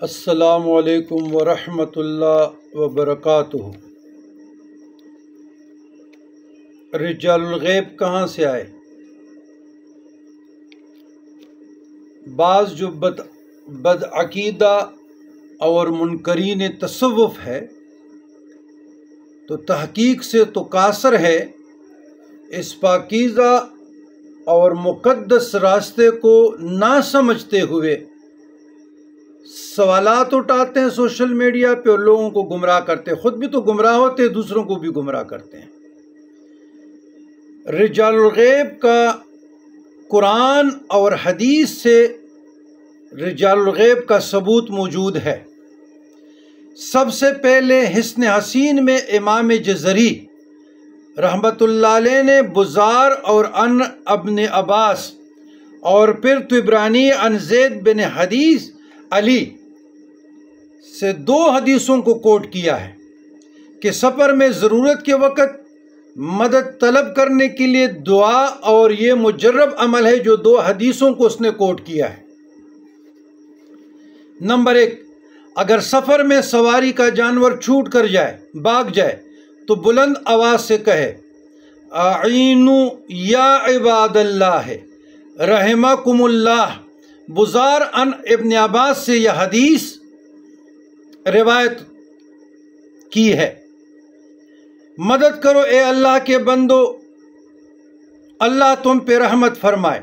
السلام علیکم ورحمۃ اللہ وبرکاتہ۔ رجال الغیب کہاں سے آئے؟ بعض جو بدعقیدہ اور منکرین تصوف ہے تو تحقیق سے تو قاصر ہے، اس پاکیزہ اور مقدس راستے کو نہ سمجھتے ہوئے سوالات اٹھاتے ہیں سوشل میڈیا پہ اور لوگوں کو گمراہ کرتے ہیں، خود بھی تو گمراہ ہوتے ہیں، دوسروں کو بھی گمراہ کرتے ہیں۔ رجال الغیب کا قرآن اور حدیث سے رجال الغیب کا ثبوت موجود ہے۔ سب سے پہلے حسن حسین میں امام جزری رحمت اللہ علیہ نے بزار اور ان ابن عباس اور پھر طبرانی ان زید بن حدیث علی سے 2 حدیثوں کو کوٹ کیا ہے کہ سفر میں ضرورت کے وقت مدد طلب کرنے کے لیے دعا، اور یہ مجرب عمل ہے جو 2 حدیثوں کو اس نے کوٹ کیا ہے۔ نمبر 1، اگر سفر میں سواری کا جانور چھوٹ کر جائے، بھاگ جائے تو بلند آواز سے کہے اعینوا یا عباد اللہ رحمکم اللہ۔ بزار ان ابن عباس سے یہ حدیث روایت کی ہے۔ مدد کرو اے اللہ کے بندو، اللہ تم پہ رحمت فرمائے۔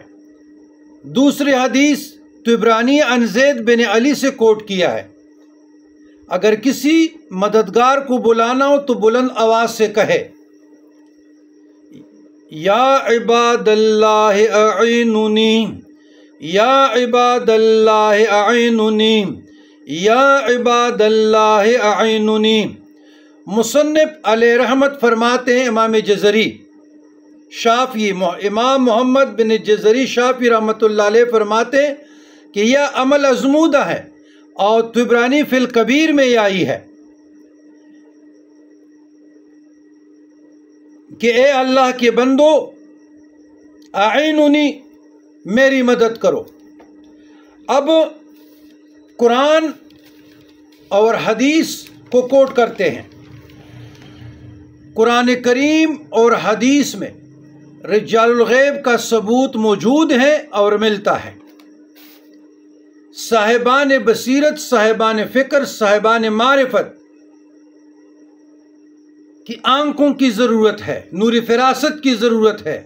دوسری حدیث طبرانی ان زید بن علی سے کوٹ کیا ہے، اگر کسی مددگار کو بلانا ہو تو بلند آواز سے کہے یا عباد اللہ اعینونی، یا عباد اللہ اعینونی، یا عباد اللہ اعینونی۔ مصنف علیہ رحمت فرماتے ہیں، امام جزری شافعی امام محمد بن جزری شافعی رحمت اللہ علیہ فرماتے ہیں کہ یہ عمل ازمودہ ہے، اور طبرانی فی الکبیر میں یہ آئی ہے کہ اے اللہ کے بندو اعینونی، میری مدد کرو۔ اب قرآن اور حدیث کو کوٹ کرتے ہیں۔ قرآن کریم اور حدیث میں رجال الغیب کا ثبوت موجود ہے اور ملتا ہے۔ صاحبان بصیرت، صاحبان فکر، صاحبان معرفت کی آنکھوں کی ضرورت ہے، نور فراست کی ضرورت ہے۔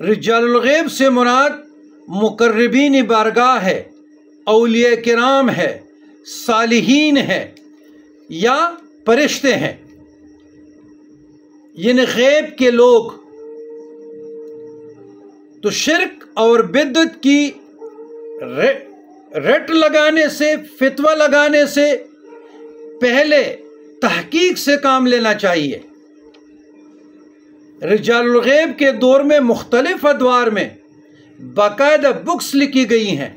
رجال الغیب سے مراد مقربین بارگاہ ہے، اولیاء کرام ہے، صالحین ہے یا فرشتے ہیں، یعنی غیب کے لوگ۔ تو شرک اور بدعت کی رٹ لگانے سے، فتویٰ لگانے سے پہلے تحقیق سے کام لینا چاہیے۔ رجال الغیب کے دور میں مختلف ادوار میں باقاعدہ بکس لکھی گئی ہیں۔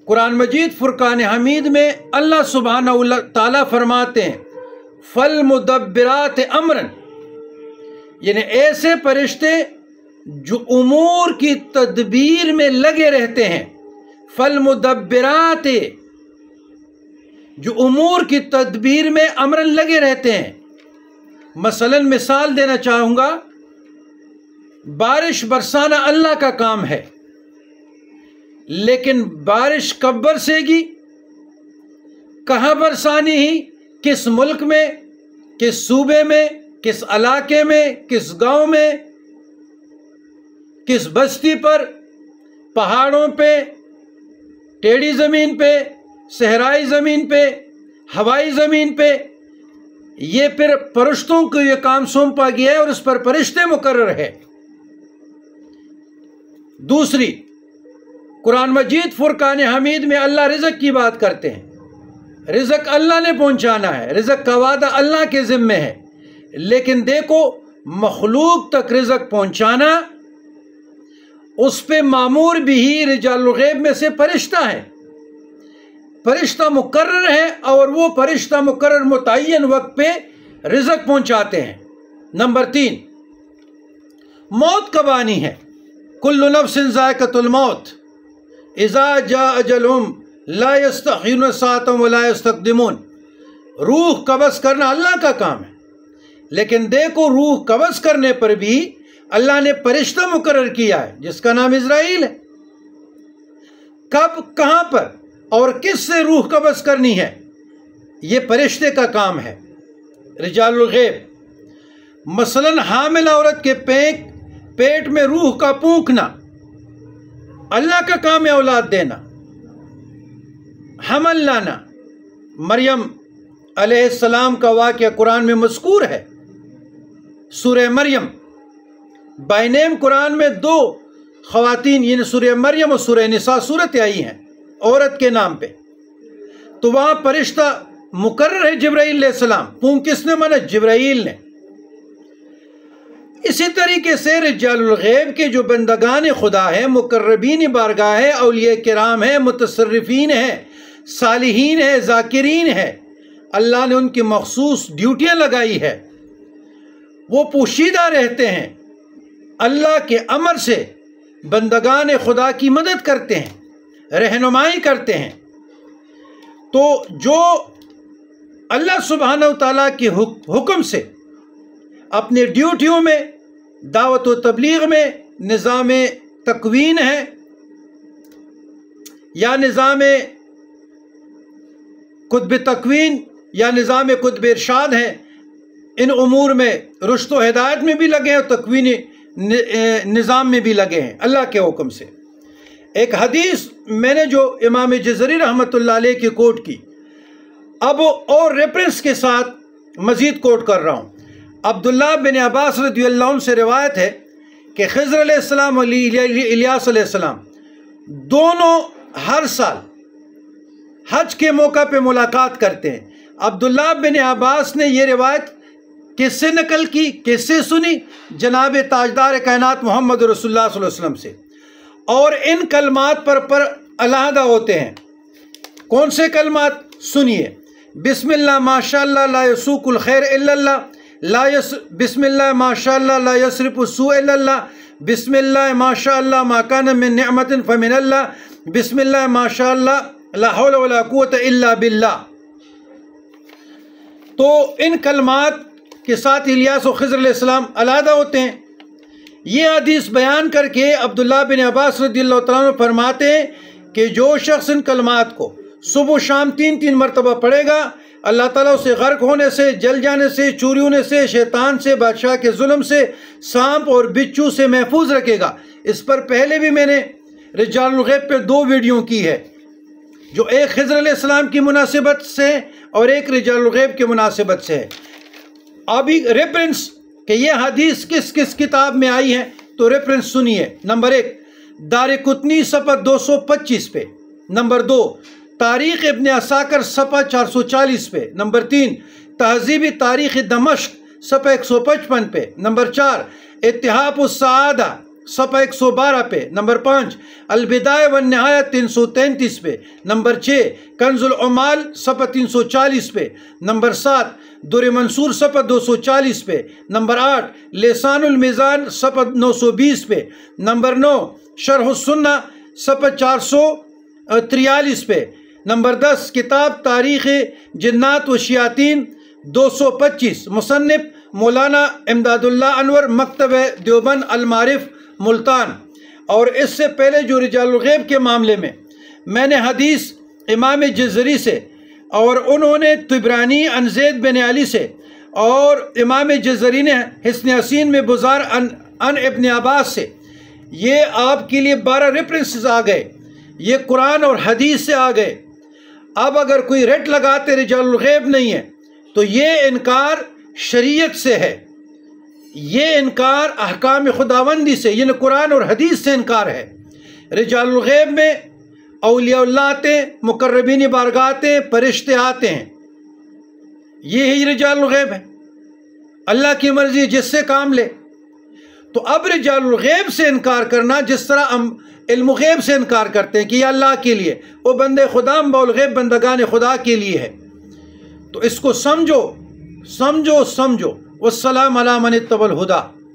قرآن مجید فرقان حمید میں اللہ سبحانہ تعالیٰ فرماتے ہیں فالمدبرات امرا، یعنی ایسے فرشتے جو امور کی تدبیر میں لگے رہتے ہیں۔ فالمدبرات، جو امور کی تدبیر میں امرن لگے رہتے ہیں۔ مثلا مثال دینا چاہوں گا، بارش برسانا اللہ کا کام ہے، لیکن بارش کب برسے گی، کہاں برسانی ہی، کس ملک میں، کس صوبے میں، کس علاقے میں، کس گاؤں میں، کس بستی پر، پہاڑوں پہ، ٹیڑھی زمین پہ، صحرائی زمین پہ، ہوائی زمین پہ، یہ پھر فرشتوں کو یہ کام سونپا گیا ہے اور اس پر فرشتے مقرر ہے۔ دوسری، قرآن مجید فرقان حمید میں اللہ رزق کی بات کرتے ہیں۔ رزق اللہ نے پہنچانا ہے، رزق کا وعدہ اللہ کے ذمے ہے، لیکن دیکھو مخلوق تک رزق پہنچانا، اس پہ معمور بھی ہی رجال الغیب میں سے فرشتہ ہے۔ فرشتہ مقرر ہے اور وہ فرشتہ مقرر متعین وقت پہ رزق پہنچاتے ہیں۔ نمبر 3، موت کب آنی ہے؟ कुल्लु नफ्सिन ज़ाइक़तुल मौत इज़ा जाअ अजलुहुम ला यस्तअख़िरून साअतन व ला यस्तक़दिमून। रूह कब्ज़ करना अल्लाह का काम है, लेकिन देखो रूह कब्ज़ करने पर भी अल्लाह ने फरिश्ता मुकर्रर किया है जिसका नाम इज़राइल है। कब, कहाँ पर और किस से रूह कब्ज़ करनी है, ये फरिश्ते का काम है। रिजालुल गैब, मसलन हामिल औरत के पेट में रूह का पूंखना अल्लाह का काम है, औलाद देना, हमल लाना। मरियम अलैहिस्सलाम का वाक़या कुरान में मज़कूर है। सूरह मरियम बाय नेम कुरान में 2 ख़वातीन यानी सूरह मरियम और सूरह निसा सूरत आई हैं औरत के नाम पे, तो वहाँ फरिश्ता मुकर्रर है जिब्राईल अलैहिस्सलाम। पूंछ किसने माना? जिब्राईल ने। इसी तरीके से रिजालुल गैब के जो बंदगान खुदा हैं, मुकर्रबीन बारगाह है, औलिया किराम है, मुतसर्रिफीन है, सालिहीन है, ज़ाकिरीन है, अल्लाह ने उनकी मखसूस ड्यूटियाँ लगाई है। वो पोशीदा रहते हैं, अल्लाह के अमर से बंदगान खुदा की मदद करते हैं, रहनुमाई करते हैं। तो जो अल्लाह सुब्हानहू तआला के हुक्म से अपनी ड्यूटियों में, दावत व तबलीग में, निज़ाम तकवीन है या निज़ाम कुतुब तकवीन या निज़ाम कुतुब इरशाद है, इन उमूर में रुश्द व हिदायत में भी लगे हैं और तकवीनी निज़ाम में भी लगे हैं अल्लाह के हुक्म से। एक हदीस मैंने जो इमाम जज़री रहमतुल्लाह अलैह की कोट की, अब और रेफरेंस के साथ मज़ीद कोट कर रहा हूँ। अब्दुल्लाह बिन अब्बास रज़ियल्लाहु अन्हु से रिवायत है कि ख़िज़र अलैहिस्सलाम और इलियास अलैहिस्सलाम दोनों हर साल हज के मौका पे मुलाकात करते हैं। अब्दुल्लाह बिन अब्बास ने यह रिवायत किससे नकल की, किससे सुनी? जनाब ताजदार कायनात मोहम्मद रसूलुल्लाह सल्लल्लाहु अलैहि वसल्लम से। और इन कलमात पर अलहदा होते हैं। कौन से कलमात? सुनिए। बिस्मिल्लाह माशाअल्लाह ला यसुकुल खैर इल्लल्लाह, बिस्मिल्लाह माशाअल्लाह ला यसरिफु सू इल्लल्लाह, बिस्मिल्लाह माशाअल्लाह मा कान मिन निअमतिन फमिनल्लाह, बिस्मिल्लाह माशाअल्लाह ला हौला वला कुव्वता इल्ला बिल्लाह। तो इन कलमात के साथ इलियास और ख़िज़र अलैहिस्सलाम अलहदा होते हैं। ये हदीस बयान करके अब्दुल्लाह बिन अब्बास रज़ियल्लाहु तआला अन्हु फरमाते हैं कि जो शख्स इन कलमात को सुबह शाम 3-3 मरतबा पढ़ेगा, अल्लाह ताला उसे गर्क होने से, जल जाने से, चोरी होने से, शैतान से, बादशाह के जुल्म से, सांप और बिच्छू से महफूज रखेगा। इस पर पहले भी मैंने रिजालुल गैब पे 2 वीडियो की है, जो एक ख़िज़र अलैहिस्सलाम की मुनासिबत से और एक रिजालुल गैब की मुनासिबत से है। अभी रेफरेंस कि ये हदीस किस किस किताब में आई है, तो रेफरेंस सुनिए। नंबर 1 दारिकुतनी सफ़ा 225 पे, नंबर 2 तारीख़ इब्न असाकर सफ़ा 440 पे, नंबर 3 तहज़ीब तारीख़ दमश्क सफ़ा 155 पे, नंबर 4 इत्तिहाफ उस-सआदा सफ़ा 112 पे, नंबर 5 अल-बिदाया व निहाया 333 पे, नंबर 6 कंजुल उमाल सफ़ा 340 पे, नंबर 7 दुर मंसूर सफ़ा 240 पे, नंबर 8 लिसानुल मीज़ान सफ़ा 920 पे, नंबर 9 शरह सुन्ना सफ़ा 443 पे, नंबर 10 किताब तारीख़ जिन्नात व शयातीन 225 मुसन्निफ मौलाना इमदादुल्लाह अनवर मकतब देवबंद अल-मारिफ मुल्तान। और इससे पहले जो रिजालुल गैब के मामले में मैंने हदीस इमाम जज़री से और उन्होंने तिबरानी अन ज़ैद बिन अली से और इमाम जज़री ने हिस्न हसीन में बुज़ार अन इब्न अब्बास से, ये आपके लिए 12 रेफरेंसेस आ गए, ये कुरान और हदीस से आ गए। अब अगर कोई रेट लगाते रिजालुल गैब नहीं है, तो ये इनकार शरीयत से है, ये इनकार अहकाम खुदावंदी से, यानी कुरान और हदीस से इनकार है। रिजालुल गैब में औलियाउल्लाह आते हैं, मुकर्रबीन बारगाह आते हैं, फरिश्ते आते हैं, ये ही रिजालुल गैब है। अल्लाह की मर्जी जिससे काम ले। तो अब रिजालुल गैब से इनकार करना, जिस तरह हम इल्म गैब से इनकार करते हैं कि ये अल्लाह के लिए, वो बंदे खुदा बाउल गैब बंदगान खुदा के लिए है, तो इसको समझो समझो समझो। वस्सलाम अला मन इत्तबल हुदा।